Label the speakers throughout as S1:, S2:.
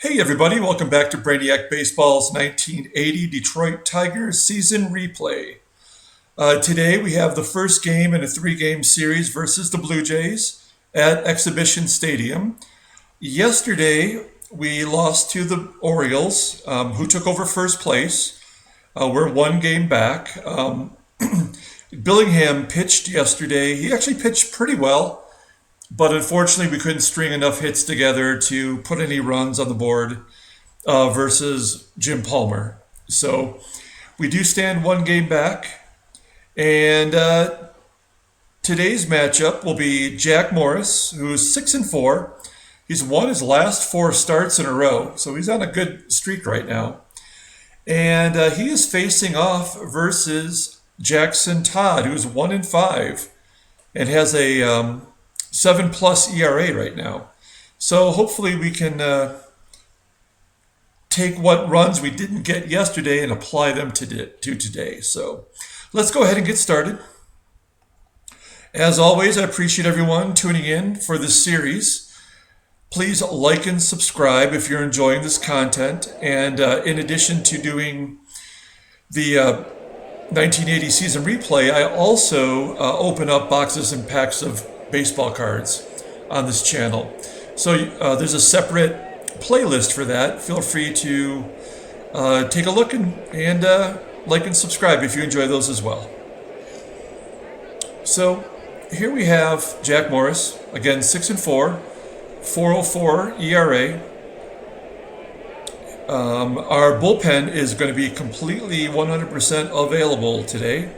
S1: Hey everybody, welcome back to Brainiac Baseball's 1980 Detroit Tigers season replay. Today we have the first game in a three-game series versus the Blue Jays at Exhibition Stadium. Yesterday we lost to the Orioles, who took over first place. We're one game back. Billingham pitched yesterday. He actually pitched pretty well. But unfortunately, we couldn't string enough hits together to put any runs on the board versus Jim Palmer. So we do stand one game back. And today's matchup will be Jack Morris, who's 6-4. He's won his last four starts in a row, so he's on a good streak right now. And he is facing off versus Jackson Todd, who's 1-5 and has a 7+ ERA right now. So hopefully we can take what runs we didn't get yesterday and apply them to today. So let's go ahead and get started. As always, I appreciate everyone tuning in for this series. Please like and subscribe if you're enjoying this content. And in addition to doing the 1980 season replay, I also open up boxes and packs of baseball cards on this channel. So there's a separate playlist for that. Feel free to take a look and like and subscribe if you enjoy those as well. So here we have Jack Morris, again 6-4, 4.04 ERA. Our bullpen is going to be completely 100% available today.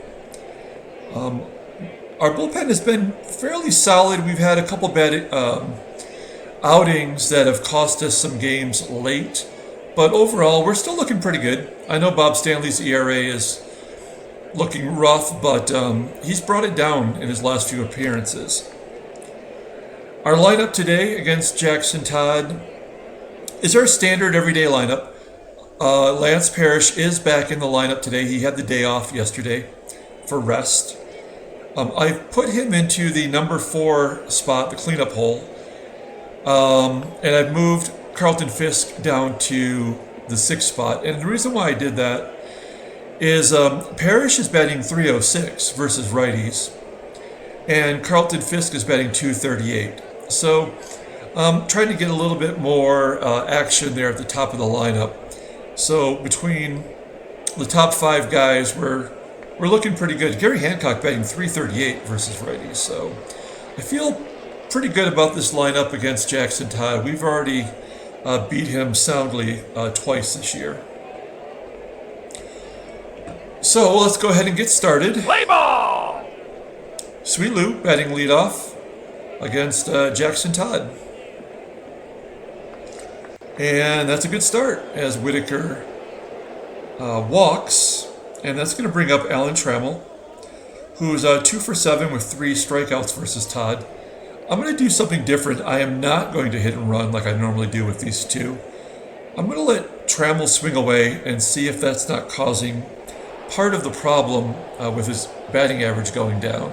S1: Our bullpen has been fairly solid. We've had a couple bad outings that have cost us some games late. But overall, we're still looking pretty good. I know Bob Stanley's ERA is looking rough, but he's brought it down in his last few appearances. Our lineup today against Jackson Todd is our standard everyday lineup. Lance Parrish is back in the lineup today. He had the day off yesterday for rest. I've put him into the number 4 spot, the cleanup hole, and I've moved Carlton Fisk down to the 6th spot. And the reason why I did that is Parrish is batting .306 versus righties, and Carlton Fisk is batting .238. So trying to get a little bit more action there at the top of the lineup. So between the top 5 guys, we're looking pretty good. Gary Hancock batting .338 versus righties. So I feel pretty good about this lineup against Jackson Todd. We've already beat him soundly twice this year. So let's go ahead and get started.
S2: Play ball!
S1: Sweet Lou batting leadoff against Jackson Todd. And that's a good start as Whitaker walks. And that's going to bring up Alan Trammell, who's 2 for 7 with 3 strikeouts versus Todd. I'm going to do something different. I am not going to hit and run like I normally do with these two. I'm going to let Trammell swing away and see if that's not causing part of the problem with his batting average going down.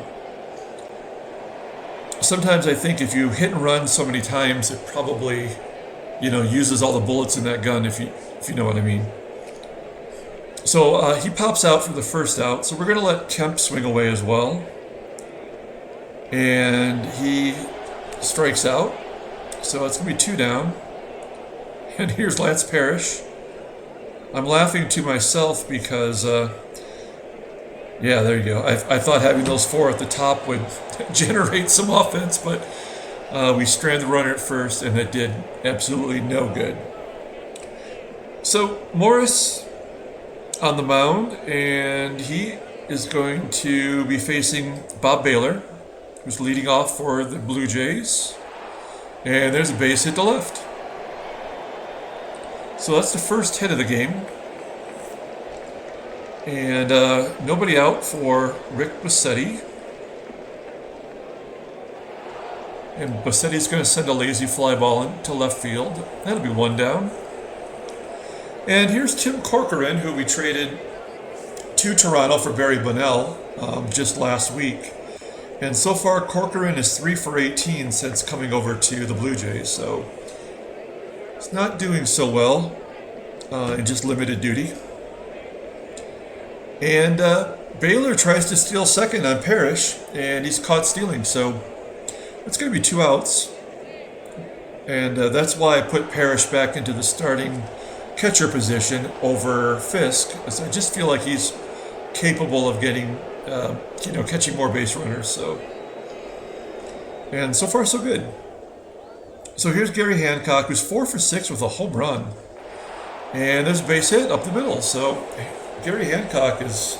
S1: Sometimes I think if you hit and run so many times, it probably, uses all the bullets in that gun, if you know what I mean. So he pops out for the first out. So we're going to let Kemp swing away as well. And he strikes out. So it's going to be 2 down. And here's Lance Parrish. I'm laughing to myself because, there you go. I thought having those 4 at the top would generate some offense, but we stranded the runner at first, and it did absolutely no good. So Morris on the mound, and he is going to be facing Bob Baylor, who's leading off for the Blue Jays. And there's a base hit to left. So that's the first hit of the game. And nobody out for Rick Bassetti. And Bassetti's going to send a lazy fly ball into left field. That'll be 1 down. And here's Tim Corcoran, who we traded to Toronto for Barry Bonnell just last week. And so far, Corcoran is 3 for 18 since coming over to the Blue Jays. So He's not doing so well in just limited duty. And Baylor tries to steal second on Parrish, and he's caught stealing, so it's going to be 2 outs. And that's why I put Parrish back into the starting catcher position over Fisk, as I just feel like he's capable of getting, catching more base runners. And so far, so good. So here's Gary Hancock, who's 4 for 6 with a home run. And there's a base hit up the middle. So Gary Hancock is,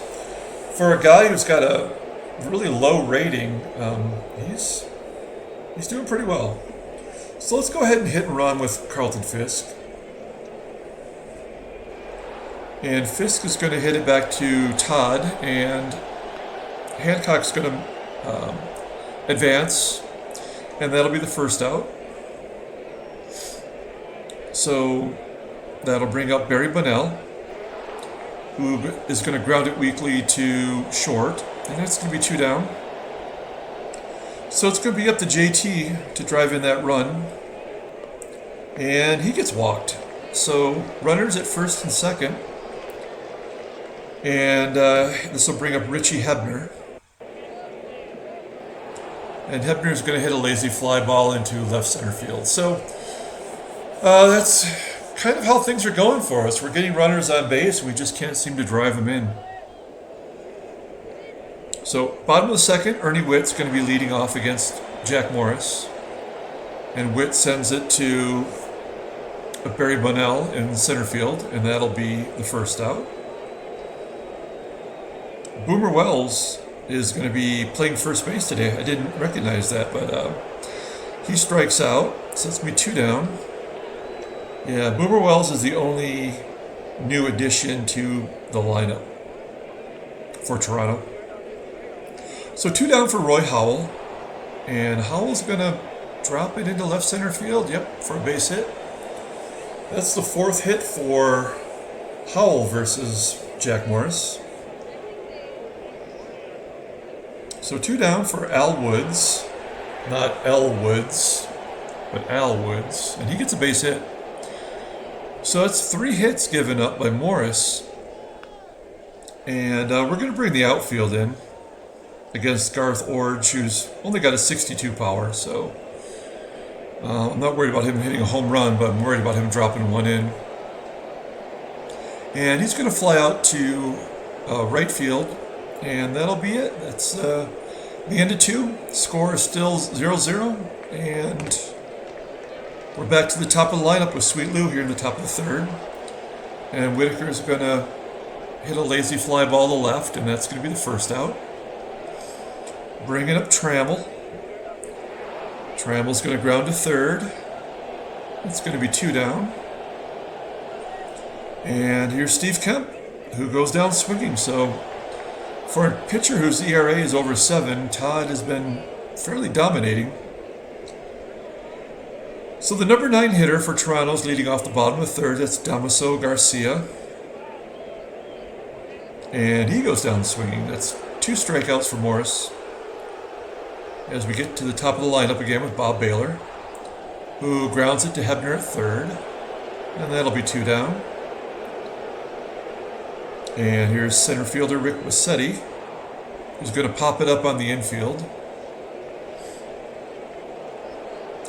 S1: for a guy who's got a really low rating, he's doing pretty well. So let's go ahead and hit and run with Carlton Fisk. And Fisk is going to hit it back to Todd, and Hancock's going to advance, and that'll be the first out. So that'll bring up Barry Bunnell, who is going to ground it weakly to short, and that's going to be 2 down. So it's going to be up to JT to drive in that run, and he gets walked. So runners at first and second, and this will bring up Richie Hebner. And Hebner's going to hit a lazy fly ball into left center field. So that's kind of how things are going for us. We're getting runners on base, we just can't seem to drive them in. So bottom of the second, Ernie Witt's going to be leading off against Jack Morris. And Witt sends it to Barry Bunnell in center field, and that'll be the first out. Boomer Wells is going to be playing first base today. I didn't recognize that, but he strikes out, so it's going to be 2 down. Yeah, Boomer Wells is the only new addition to the lineup for Toronto. So 2 down for Roy Howell, and Howell's going to drop it into left center field, for a base hit. That's the 4th hit for Howell versus Jack Morris. So 2 down for Al Woods, not L Woods, but Al Woods, and he gets a base hit. So that's 3 hits given up by Morris, and we're going to bring the outfield in against Garth Orge, who's only got a 62 power, so I'm not worried about him hitting a home run, but I'm worried about him dropping one in. And he's going to fly out to right field, and that'll be it. That's the end of 2. Score is still 0-0, and we're back to the top of the lineup with Sweet Lou here in the top of the 3rd. And Whitaker's going to hit a lazy fly ball to left, and that's going to be the first out. Bringing up Trammell. Trammell's going to ground to 3rd. It's going to be 2 down. And here's Steve Kemp, who goes down swinging. So for a pitcher whose ERA is over 7, Todd has been fairly dominating. So the number 9 hitter for Toronto is leading off the bottom of the 3rd. That's Damaso Garcia. And he goes down swinging. That's 2 strikeouts for Morris. As we get to the top of the lineup again with Bob Baylor, who grounds it to Hebner at 3rd. And that'll be 2 down. And here's center fielder Rick Bassetti, who's going to pop it up on the infield.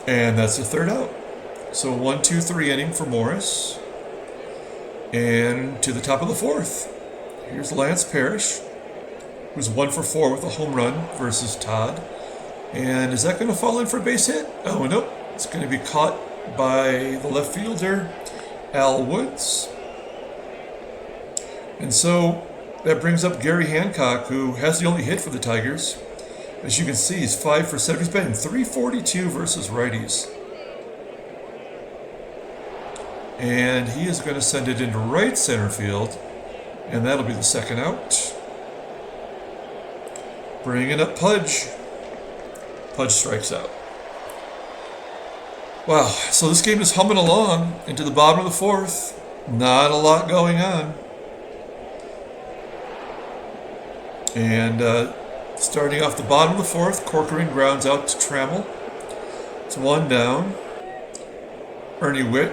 S1: And that's the 3rd out. So 1-2-3 inning for Morris. And to the top of the 4th, here's Lance Parrish, who's 1 for 4 with a home run versus Todd. And is that going to fall in for a base hit? Oh, nope. It's going to be caught by the left fielder, Al Woods. And so that brings up Gary Hancock, who has the only hit for the Tigers. As you can see, he's 5 for 7. He's batting .342 versus righties. And he is going to send it into right center field, and that'll be the 2nd out. Bringing up Pudge. Pudge strikes out. Wow, so this game is humming along into the bottom of the 4th. Not a lot going on. And starting off the bottom of the 4th, Corcoran grounds out to Trammell. It's 1 down. Ernie Witt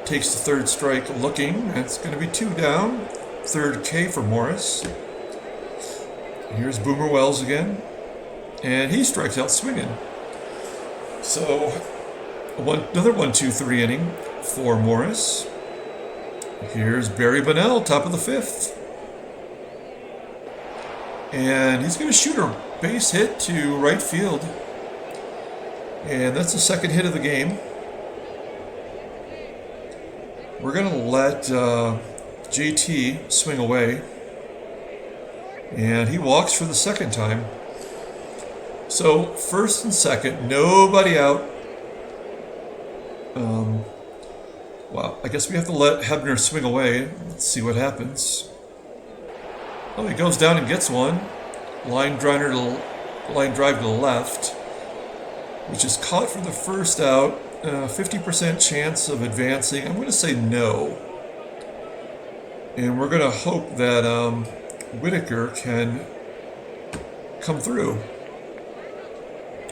S1: takes the third strike looking. That's going to be 2 down. Third K for Morris. Here's Boomer Wells again. And he strikes out swinging. So another 1-2-3 inning for Morris. Here's Barry Bonnell, top of the 5th. And he's going to shoot a base hit to right field. And that's the second hit of the game. We're going to let JT swing away. And he walks for the second time. So first and second, nobody out. Wow, I guess we have to let Hebner swing away. Let's see what happens. Oh, he goes down and gets one. Line drive to the left, which is caught for the first out. 50% chance of advancing. I'm going to say no. And we're going to hope that Whitaker can come through.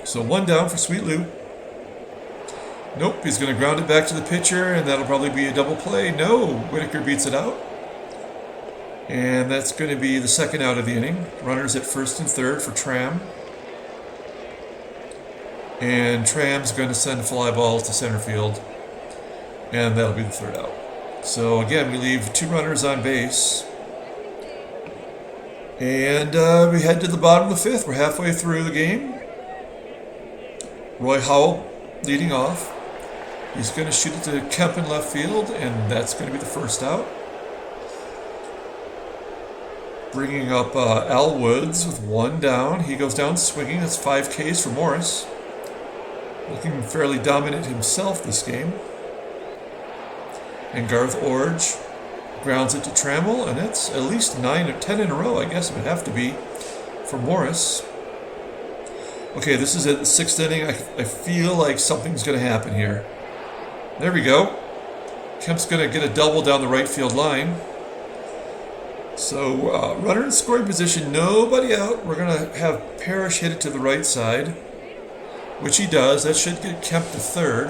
S1: So 1 down for Sweet Lou. Nope, he's going to ground it back to the pitcher, and that'll probably be a double play. No, Whitaker beats it out. And that's going to be the second out of the inning. Runners at first and third for Tram. And Tram's going to send fly balls to center field. And that'll be the third out. So again, we leave 2 runners on base. And we head to the bottom of the 5th. We're halfway through the game. Roy Howell leading off. He's going to shoot it to Kemp in left field, and that's going to be the first out. Bringing up Al Woods with 1 down. He goes down swinging. That's 5 Ks for Morris. Looking fairly dominant himself this game. And Garth Orge grounds it to Trammell, and it's at least 9 or 10 in a row, I guess it would have to be, for Morris. Okay, this is at the 6th inning. I feel like something's going to happen here. There we go. Kemp's going to get a double down the right field line. So, runner in scoring position, nobody out. We're going to have Parrish hit it to the right side, which he does. That should get Kemp to third.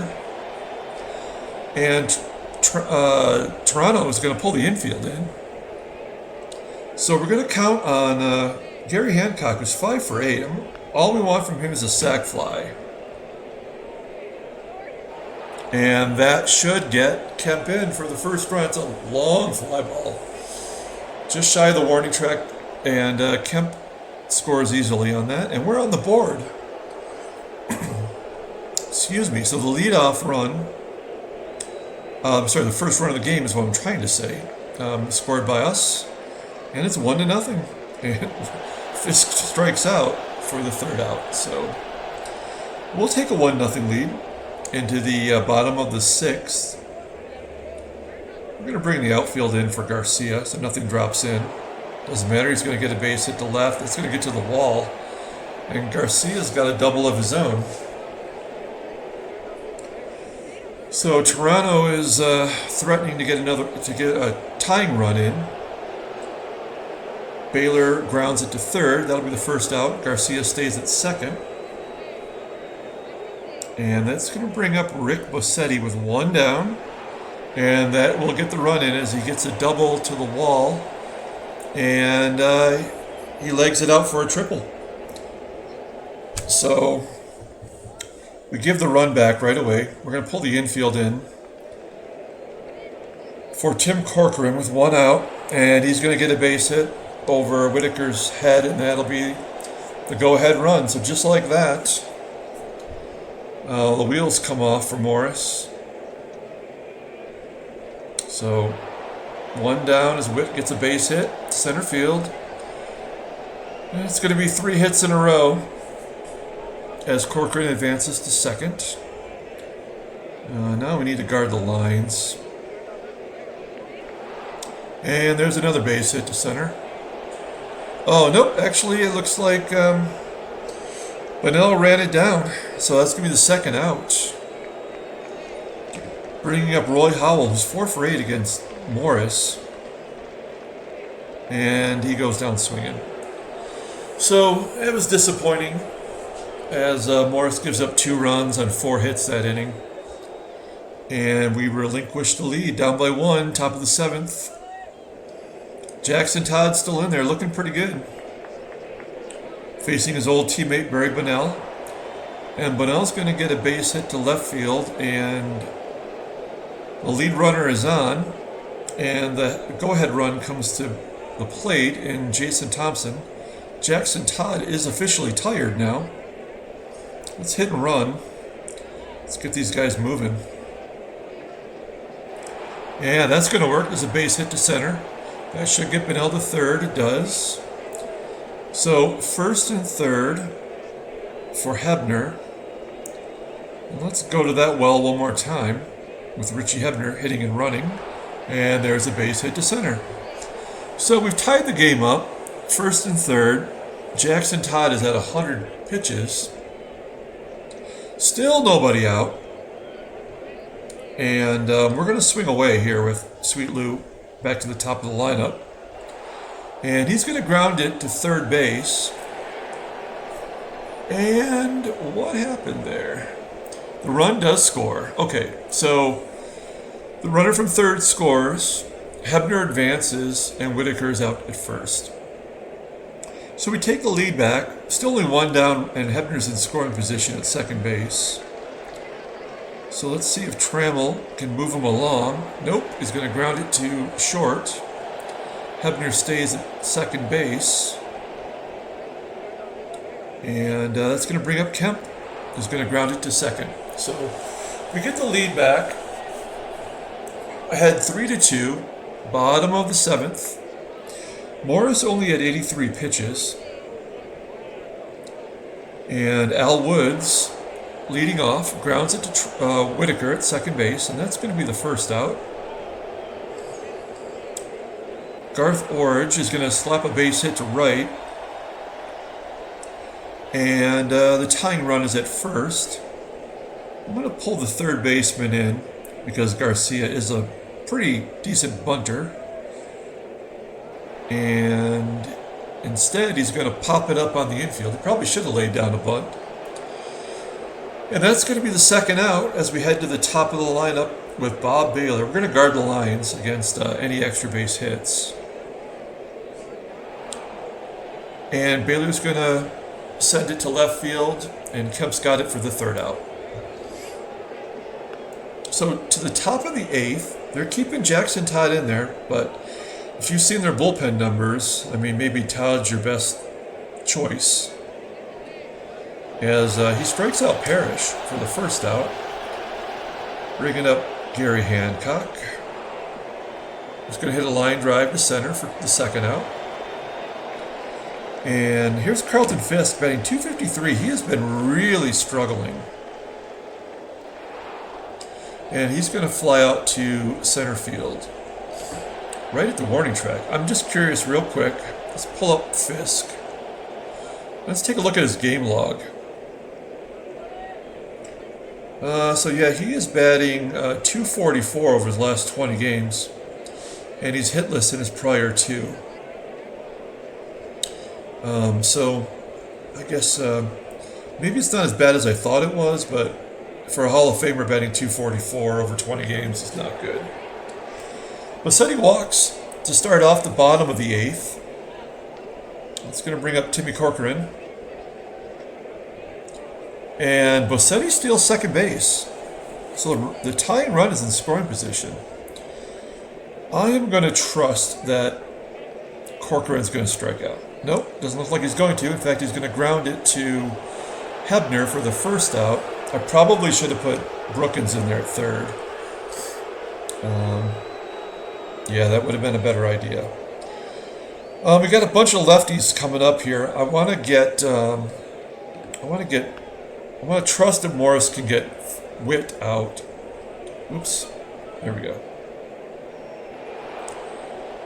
S1: And Toronto is going to pull the infield in. So we're going to count on Gary Hancock, who's 5 for 8. All we want from him is a sac fly. And that should get Kemp in for the first run. It's a long fly ball. Just shy of the warning track. And Kemp scores easily on that. And we're on the board. Excuse me. So the leadoff run, the first run of the game is what I'm trying to say, scored by us. And it's 1-0. And Fisk strikes out for the third out. So we'll take a 1-0 lead into the bottom of the 6th. We're going to bring the outfield in for Garcia, so nothing drops in. Doesn't matter, he's going to get a base hit to left. It's going to get to the wall. And Garcia's got a double of his own. So Toronto is threatening to get a tying run in. Baylor grounds it to third. That'll be the first out. Garcia stays at second. And that's going to bring up Rick Bossetti with 1 down. And that will get the run in as he gets a double to the wall. And he legs it out for a triple. So we give the run back right away. We're going to pull the infield in for Tim Corcoran with 1 out. And he's going to get a base hit over Whitaker's head, and that'll be the go-ahead run. So just like that, the wheels come off for Morris. So 1 down as Whit gets a base hit to center field. And it's going to be 3 hits in a row as Corcoran advances to second. Now we need to guard the lines. And there's another base hit to center. Oh, nope. Actually, it looks like Bonnell ran it down. So that's going to be the second out. Bringing up Roy Howell, who's 4 for 8 against Morris. And he goes down swinging. So it was disappointing as Morris gives up 2 runs on 4 hits that inning. And we relinquish the lead, down by 1, top of the 7th. Jackson Todd still in there, looking pretty good. Facing his old teammate, Barry Bonnell. And Bonnell's going to get a base hit to left field, and the lead runner is on. And the go-ahead run comes to the plate in Jason Thompson. Jackson Todd is officially tired now. Let's hit and run. Let's get these guys moving. Yeah, that's going to work. There's a base hit to center. That should get Bonnell to third. It does. So, first and third for Hebner. And let's go to that well one more time with Richie Hebner hitting and running. And there's a base hit to center. So we've tied the game up. First and third. Jackson Todd is at 100 pitches. Still nobody out. And we're going to swing away here with Sweet Lou back to the top of the lineup. And he's going to ground it to third base. And what happened there? The run does score. Okay, so the runner from third scores. Hebner advances, and Whitaker's out at first. So we take the lead back. Still only 1 down, and Hebner's in scoring position at second base. So let's see if Trammell can move him along. Nope, he's going to ground it to short. Hebner stays at second base. And that's going to bring up Kemp, who's going to ground it to second. So we get the lead back. Ahead 3-2, bottom of the 7th. Morris only had 83 pitches. And Al Woods, leading off, grounds it to Whitaker at second base, and that's going to be the first out. Garth Orridge is going to slap a base hit to right. And the tying run is at first. I'm going to pull the third baseman in because Garcia is a pretty decent bunter. And instead, he's going to pop it up on the infield. He probably should have laid down a bunt. And that's going to be the second out as we head to the top of the lineup with Bob Baylor. We're going to guard the lines against any extra base hits. And Baylor's going to send it to left field, and Kemp's got it for the third out. So to the top of the 8th, they're keeping Jackson Todd in there, but if you've seen their bullpen numbers, I mean, maybe Todd's your best choice. As he strikes out Parrish for the first out, bringing up Gary Hancock. He's going to hit a line drive to center for the second out. And here's Carlton Fisk batting .253. He has been really struggling. And he's going to fly out to center field, right at the warning track. I'm just curious real quick. Let's pull up Fisk. Let's take a look at his game log. So yeah, he is batting .244 over his last 20 games. And he's hitless in his prior 2. So I guess maybe it's not as bad as I thought it was, but for a Hall of Famer batting .244 over 20 games is not good. Bosetti walks to start off the bottom of the 8th. It's going to bring up Timmy Corcoran. And Bosetti steals second base. So the tying run is in scoring position. I am going to trust that Corcoran's going to strike out. Nope, doesn't look like he's going to. In fact, he's going to ground it to Hebner for the first out. I probably should have put Brookins in there at third. Yeah, that would have been a better idea. We got a bunch of lefties coming up here. I want to trust that Morris can get Witt out. Oops, there we go.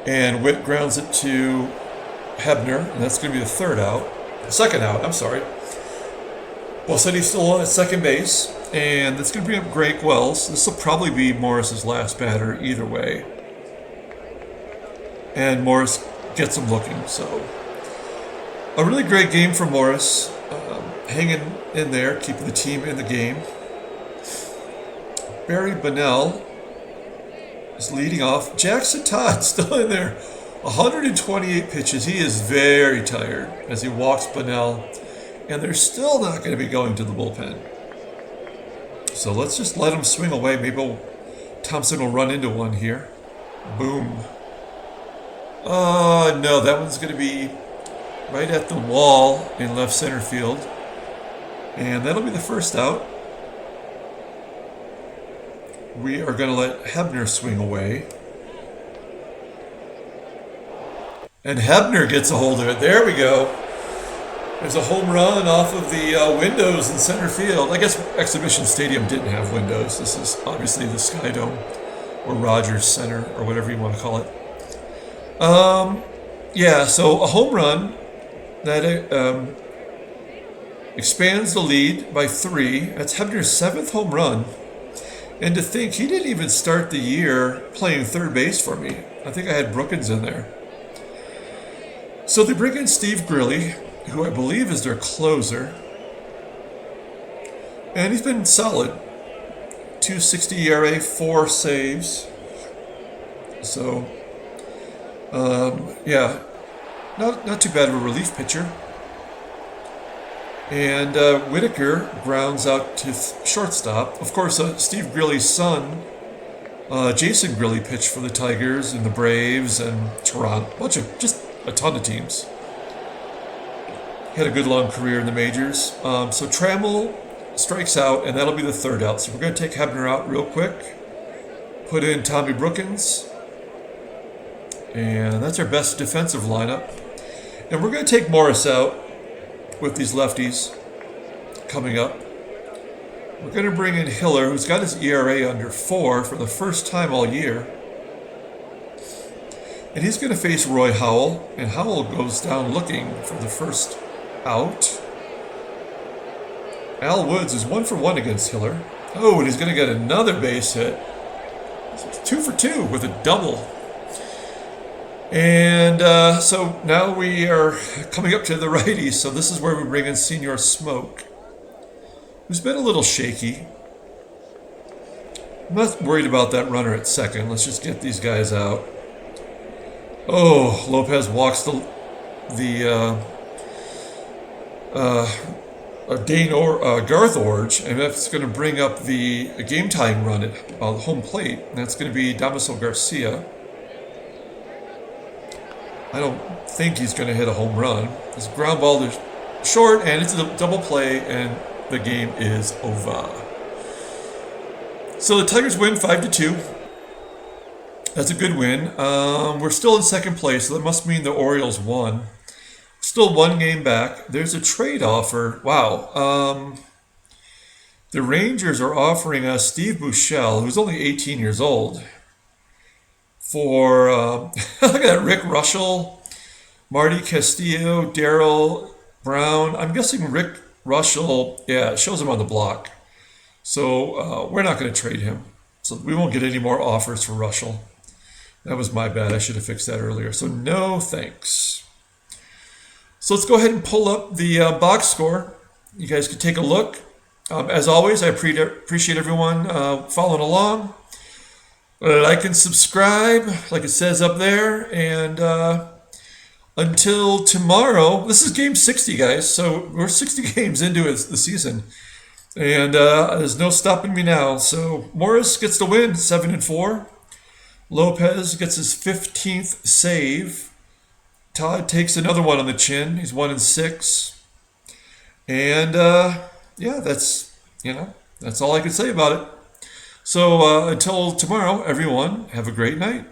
S1: And Witt grounds it to Hebner, and that's going to be the second out, I'm sorry. Bossetti's still on at second base, and that's going to bring up Greg Wells. This will probably be Morris's last batter either way. And Morris gets him looking, so a really great game for Morris, hanging in there, keeping the team in the game. Barry Bonnell is leading off. Jackson Todd still in there. 128 pitches. He is very tired as he walks Bonnell. And they're still not going to be going to the bullpen. So let's just let him swing away. Maybe Thompson will run into one here. Boom. No, that one's going to be right at the wall in left center field. And that'll be the first out. We are going to let Hebner swing away. And Hebner gets a hold of it. There we go. There's a home run off of the windows in center field. I guess Exhibition Stadium didn't have windows. This is obviously the Sky Dome or Rogers Center or whatever you want to call it. Yeah, so a home run that expands the lead by 3. That's Hebner's 7th home run. And to think he didn't even start the year playing third base for me. I think I had Brookins in there. So they bring in Steve Grilly, who I believe is their closer. And he's been solid. 2.60 ERA, 4 saves. So, yeah, not too bad of a relief pitcher. And Whitaker grounds out to shortstop. Of course, Steve Grilly's son, Jason Grilly, pitched for the Tigers and the Braves and Toronto. Just a ton of teams. Had a good long career in the majors. So Trammell strikes out, and that'll be the third out. So we're going to take Hebner out real quick. Put in Tommy Brookins. And that's our best defensive lineup. And we're going to take Morris out with these lefties coming up. We're going to bring in Hiller, who's got his ERA under 4 for the first time all year. And he's going to face Roy Howell. And Howell goes down looking for the first out. Al Woods is 1 for 1 against Hiller. Oh, and he's going to get another base hit. So 2 for 2 with a double. And so now we are coming up to the righties. So this is where we bring in Senior Smoke, who's been a little shaky. I'm not worried about that runner at second. Let's just get these guys out. Oh, Lopez walks the Garth Orge, and that's going to bring up the game-tying run at home plate. And that's going to be Damaso Garcia. I don't think he's going to hit a home run. This ground ball is short, and it's a double play, and the game is over. So the Tigers win 5-2. That's a good win. We're still in second place, so that must mean the Orioles won. Still 1 game back. There's a trade offer. Wow. The Rangers are offering us Steve Buechele, who's only 18 years old, for, look at that, Rick Russell, Marty Castillo, Darryl Brown. I'm guessing Rick Russell, yeah, it shows him on the block. So we're not going to trade him. So we won't get any more offers for Russell. That was my bad. I should have fixed that earlier. So no thanks. So let's go ahead and pull up the box score. You guys can take a look. As always, I appreciate everyone following along. Like and subscribe, like it says up there. And until tomorrow, this is game 60, guys. So we're 60 games into the season. And there's no stopping me now. So Morris gets the win, 7-4. Lopez gets his 15th save. Todd takes another one on the chin. He's 1-6. And yeah, that's all I can say about it. So until tomorrow, everyone, have a great night.